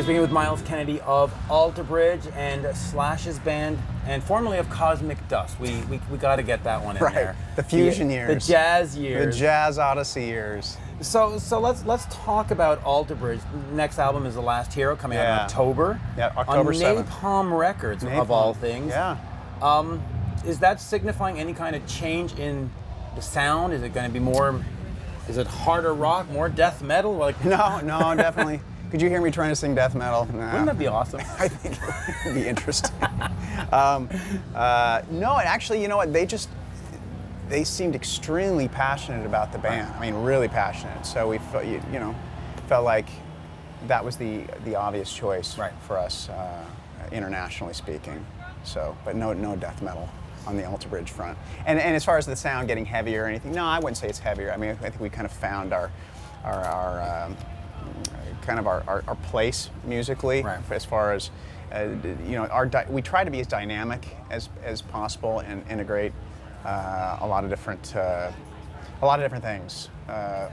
Speaking with Myles Kennedy of Alter Bridge and Slash's band, and formerly of Cosmic Dust. We got to get that one in right. there. The fusion years. The jazz years. The jazz odyssey years. So let's talk about Alter Bridge. Next album is The Last Hero, coming out in October. Yeah, October 7th. On Napalm Records, of all things. Yeah. Is that signifying any kind of change in the sound? Is it going to be more? Is it harder rock, more death metal? Like No, definitely. Could you hear me trying to sing death metal? Nah. Wouldn't that be awesome? I think it would be interesting. No, actually, you know what? They seemed extremely passionate about the band. I mean, really passionate. So we felt like that was the obvious choice for us, internationally speaking. So, but no death metal on the Alter Bridge front. And as far as the sound getting heavier or anything, no, I wouldn't say it's heavier. I mean, I think we kind of found our place musically, as far as we try to be as dynamic as possible and integrate a lot of different things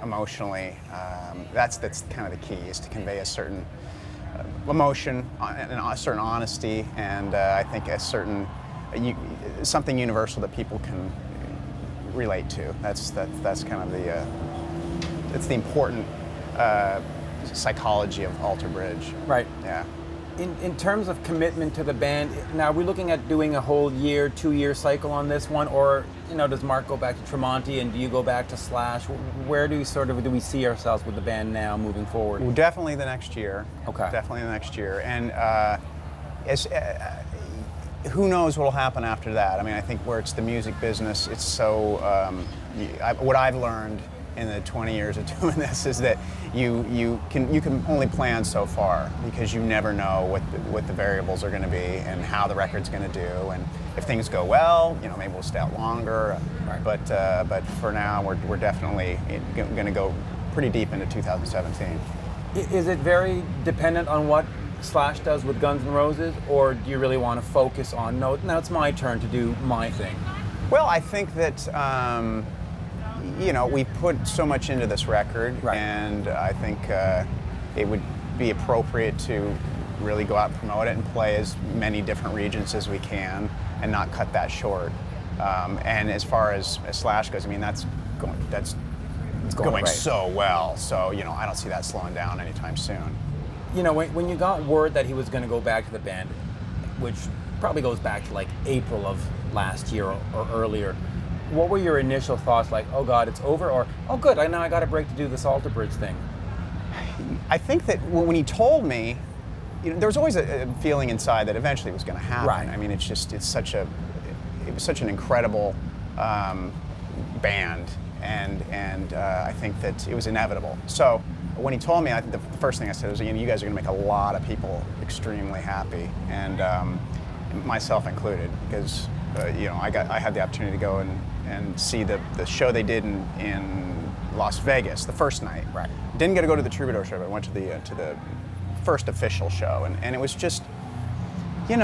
emotionally. That's kind of the key, is to convey a certain emotion and a certain honesty, and I think a certain something universal that people can relate to. That's kind of the important psychology of Alter Bridge. Right. Yeah. In terms of commitment to the band, now are we looking at doing a whole 2-year cycle on this one, or does Mark go back to Tremonti and do you go back to Slash? Where do we see ourselves with the band now moving forward? Well, definitely the next year. Okay. Definitely the next year, and who knows what will happen after that? I mean, I think where it's the music business, it's so. What I've learned in the 20 years of doing this is that you can only plan so far, because you never know what the variables are going to be and how the record's going to do, and if things go well, maybe we'll stay out longer. Right. But for now, we're definitely going to go pretty deep into 2017. Is it very dependent on what Slash does with Guns N' Roses, or do you really want to focus on now it's my turn to do my thing? Well, I think that we put so much into this record, and I think it would be appropriate to really go out and promote it and play as many different regions as we can and not cut that short. And as far as Slash goes, I mean, it's going so well, so I don't see that slowing down anytime soon. When you got word that he was going to go back to the band, which probably goes back to like April of last year or earlier, what were your initial thoughts? Like, oh God, it's over, or oh good, now I got a break to do this Alter Bridge thing? I think that when he told me, there was always a feeling inside that eventually it was going to happen. Right. I mean, it was such an incredible band, and I think that it was inevitable. So when he told me, I think the first thing I said was, you guys are going to make a lot of people extremely happy, and myself included, because I had the opportunity to go and see the show they did in Las Vegas the first night. Right. Didn't get to go to the Troubadour show, but I went to the first official show, and it was just, it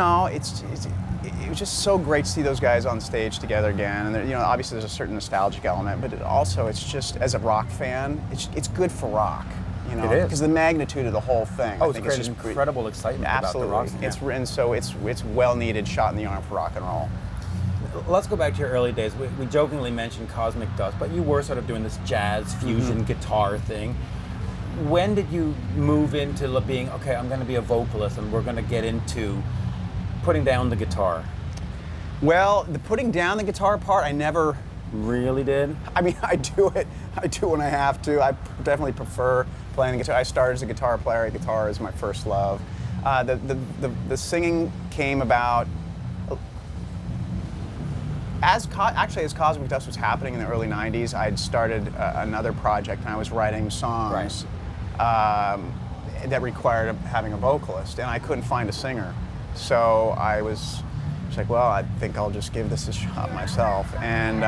was just so great to see those guys on stage together again. And obviously there's a certain nostalgic element, but it's just, as a rock fan, it's good for rock. It is, because the magnitude of the whole thing. Oh, it's just incredible excitement about the rock. Absolutely. And so it's well needed shot in the arm for rock and roll. Let's go back to your early days. We jokingly mentioned Cosmic Dust, but you were sort of doing this jazz fusion guitar thing. When did you move into being, okay, I'm going to be a vocalist and we're going to get into putting down the guitar? Well, the putting down the guitar part, I never really did. I mean, I do it when I have to. I definitely prefer playing the guitar. I started as a guitar player. Guitar is my first love. The singing came about as Cosmic Dust was happening in the early 90s. I'd started another project, and I was writing songs that required having a vocalist, and I couldn't find a singer. So I was just like, well, I think I'll just give this a shot myself, and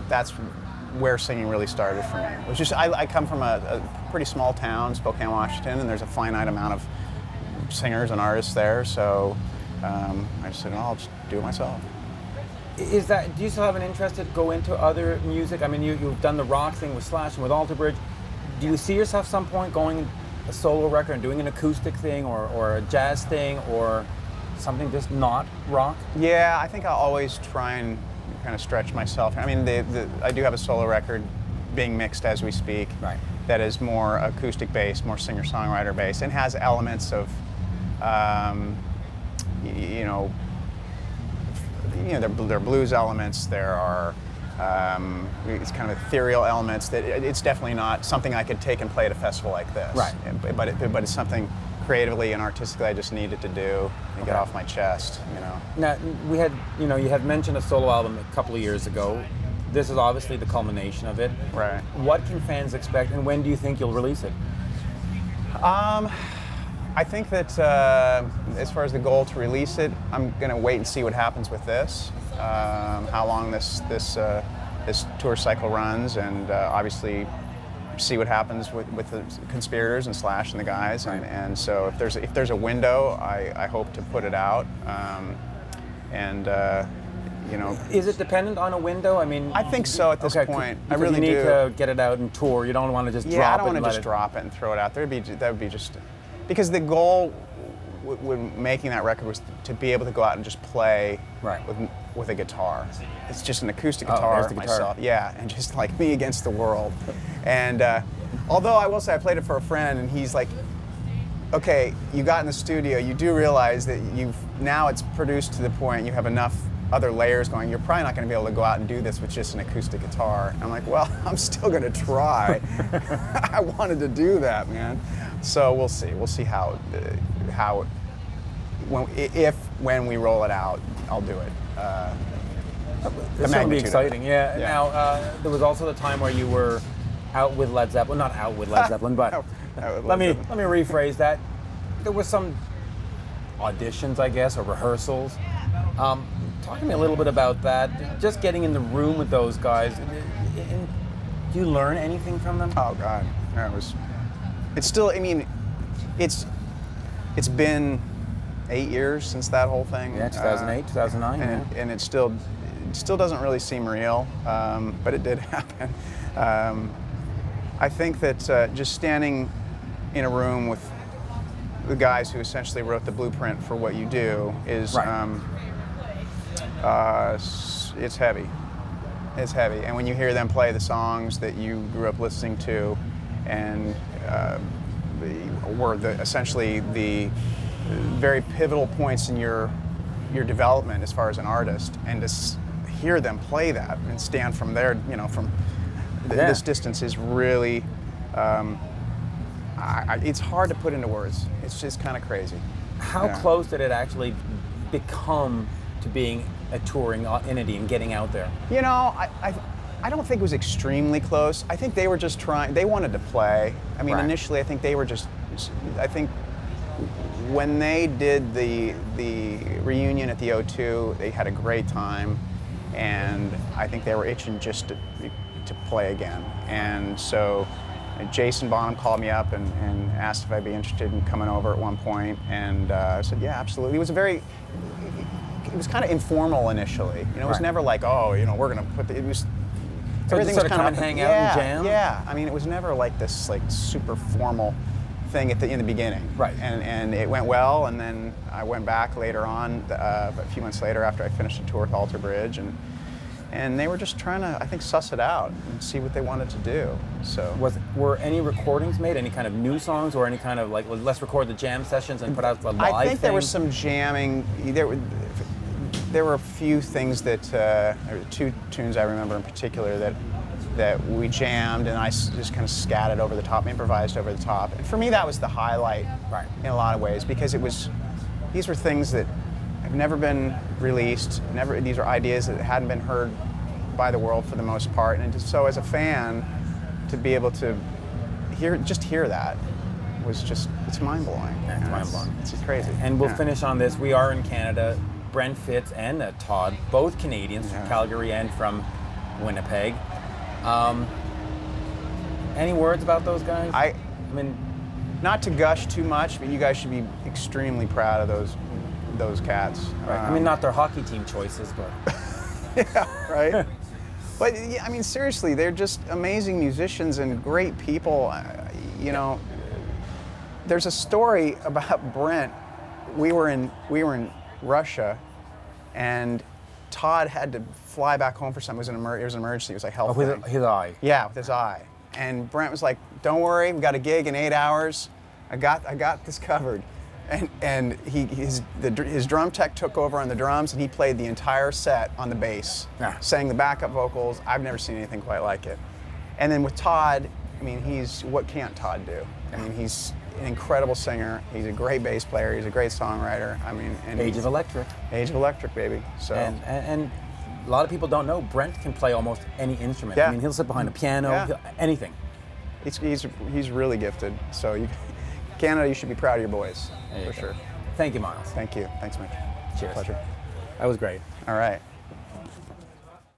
that's where singing really started for me. It was just, I come from a pretty small town, Spokane, Washington, and there's a finite amount of singers and artists there, so I just said, I'll just do it myself. Do you still have an interest to go into other music? I mean, you've done the rock thing with Slash and with Alter Bridge. Do you see yourself some point going a solo record and doing an acoustic thing or a jazz thing or something just not rock? Yeah, I think I'll always try and kind of stretch myself. I mean, I do have a solo record being mixed as we speak. Right. That is more acoustic based, more singer-songwriter based, and has elements of, you know, there are blues elements. There are it's kind of ethereal elements. That it's definitely not something I could take and play at a festival like this. Right. But it's something creatively and artistically I just needed to do and get off my chest. You know. Now we had, you know, you had mentioned a solo album a couple of years ago. This is obviously the culmination of it. Right. What can fans expect, and when do you think you'll release it? I think that as far as the goal to release it, I'm going to wait and see what happens with this, how long this tour cycle runs, and obviously see what happens with the conspirators and Slash and the guys. Right. And so if there's a window, I hope to put it out. You know, is it dependent on a window? I mean, I think so at this point. I really do. You need do. to get it out and tour. You don't want to just drop it. Yeah, I don't want to just drop it and throw it out there. That would be just because the goal when making that record was to be able to go out and just play with a guitar. It's just an acoustic guitar myself. Yeah, and just like me against the world. And although I will say I played it for a friend, and he's like, okay, you got in the studio, you do realize that now it's produced to the point you have enough other layers going, you're probably not going to be able to go out and do this with just an acoustic guitar. And I'm like, well, I'm still going to try. I wanted to do that, man. So we'll see. We'll see when we roll it out, I'll do it. It's going to be exciting, yeah. Now, there was also the time where you were out with Led Zeppelin, not out with Led Zeppelin, but let me rephrase that. There were some auditions, I guess, or rehearsals. Talk to me a little bit about that. Just getting in the room with those guys. Do you learn anything from them? Oh God, it's still. I mean, it's been 8 years since that whole thing. Yeah, 2008, 2009. And it still doesn't really seem real, but it did happen. I think that just standing in a room with the guys who essentially wrote the blueprint for what you do is. It's heavy. It's heavy. And when you hear them play the songs that you grew up listening to and were essentially the very pivotal points in your development as far as an artist, and to hear them play that and stand from there, you know, from this distance is really, it's hard to put into words. It's just kind of crazy. How close did it actually become to being a touring entity and getting out there? You know, I don't think it was extremely close. I think they were just trying, they wanted to play. I mean, initially I think they were just, I think when they did the reunion at the O2, they had a great time, and I think they were itching just to play again. And so Jason Bonham called me up and asked if I'd be interested in coming over at one point, and I said, yeah, absolutely. It was kind of informal initially. You know, it was never like, oh, you know, we're going to put it was. So everything was kind of hang out and jam? Yeah, I mean, it was never like this like super formal thing in the beginning. Right. And it went well, and then I went back later on, a few months later after I finished a tour with Alter Bridge, and they were just trying to, I think, suss it out and see what they wanted to do. So were any recordings made, any kind of new songs, or any kind of like, let's record the jam sessions and put out the live I think thing? there was some jamming. There were a few things that, there were two tunes I remember in particular that we jammed, and I just kind of scattered over the top, improvised over the top. And for me, that was the highlight in a lot of ways, because these were things that have never been released. These are ideas that hadn't been heard by the world for the most part. And so as a fan, to be able to hear that was just, it's mind-blowing. Yeah, it's mind-blowing. It's crazy. And we'll finish on this. We are in Canada. Brent Fitz and Todd, both Canadians from Calgary and from Winnipeg. Any words about those guys? I mean, not to gush too much, but you guys should be extremely proud of those cats. Right. I mean, not their hockey team choices, but yeah, right. But yeah, I mean, seriously, they're just amazing musicians and great people. You know, there's a story about Brent. We were in Russia, and Todd had to fly back home for something. It was an emergency. It was like health thing. With his eye. Yeah, with his eye. And Brent was like, "Don't worry, we got a gig in 8 hours. I got this covered." And his drum tech took over on the drums, and he played the entire set on the bass, sang the backup vocals. I've never seen anything quite like it. And then with Todd, I mean, what can't Todd do? I mean, he's an incredible singer. He's a great bass player. He's a great songwriter. I mean, and Age of Electric. Age of Electric, baby. So and a lot of people don't know Brent can play almost any instrument. Yeah. I mean, he'll sit behind a piano, anything. He's really gifted. So Canada, you should be proud of your boys, for sure. Thank you, Myles. Thank you. Thanks, Mitch. Cheers. Pleasure. That was great. All right.